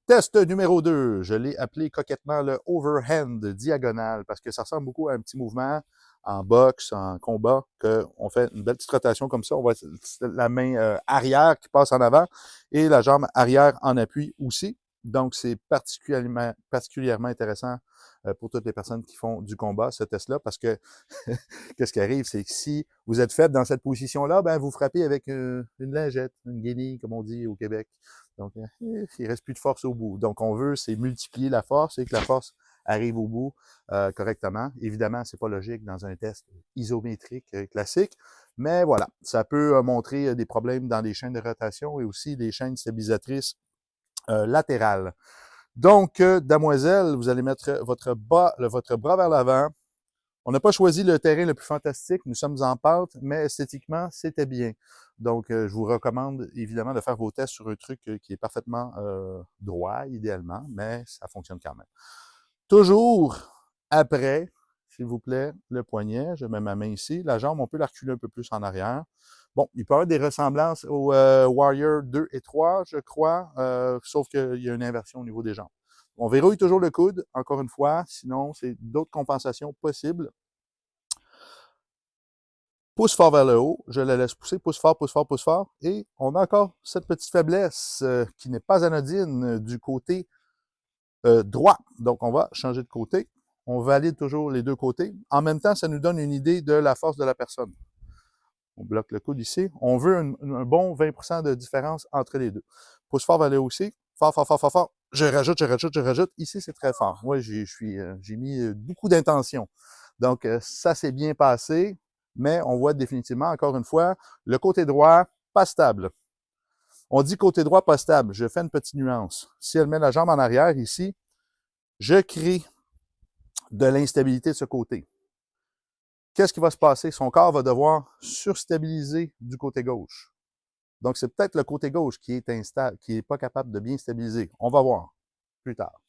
Test numéro 2, je l'ai appelé coquettement le overhand diagonal parce que ça ressemble beaucoup à un petit mouvement en boxe, en combat, qu'on fait une belle petite rotation comme ça. On voit la main arrière qui passe en avant et la jambe arrière en appui aussi. Donc, c'est particulièrement intéressant pour toutes les personnes qui font du combat, ce test-là, parce que qu'est-ce qui arrive, c'est que si vous êtes faible dans cette position-là, ben vous frappez avec une lingette, une guenille, comme on dit au Québec. Donc, il reste plus de force au bout. Donc, on veut, c'est multiplier la force et que la force arrive au bout correctement. Évidemment, c'est pas logique dans un test isométrique classique, mais voilà, ça peut montrer des problèmes dans les chaînes de rotation et aussi les chaînes stabilisatrices latérales. Donc, damoiselle, vous allez mettre votre bras vers l'avant. On n'a pas choisi le terrain le plus fantastique, nous sommes en pente, mais esthétiquement, c'était bien. Donc, je vous recommande évidemment de faire vos tests sur un truc qui est parfaitement droit, idéalement, mais ça fonctionne quand même. Toujours après, s'il vous plaît, le poignet, je mets ma main ici. La jambe, on peut la reculer un peu plus en arrière. Bon, il peut y avoir des ressemblances au Warrior 2 et 3, je crois, sauf qu'il y a une inversion au niveau des jambes. On verrouille toujours le coude, encore une fois, sinon c'est d'autres compensations possibles. Pouce fort vers le haut, je la laisse pousser, pouce fort, pouce fort, pouce fort. Et on a encore cette petite faiblesse qui n'est pas anodine du côté droit. Donc, on va changer de côté. On valide toujours les deux côtés. En même temps, ça nous donne une idée de la force de la personne. On bloque le coude ici. On veut un bon 20% de différence entre les deux. Pouce fort vers le haut aussi. Fort, fort, fort, fort, fort. Je rajoute, je rajoute, je rajoute. Ici, c'est très fort. Moi, j'ai mis beaucoup d'intention. Donc, ça s'est bien passé, mais on voit définitivement, encore une fois, le côté droit, pas stable. On dit côté droit, pas stable. Je fais une petite nuance. Si elle met la jambe en arrière ici, je crée de l'instabilité de ce côté. Qu'est-ce qui va se passer? Son corps va devoir surstabiliser du côté gauche. Donc, c'est peut-être le côté gauche qui est instable, qui n'est pas capable de bien stabiliser. On va voir plus tard.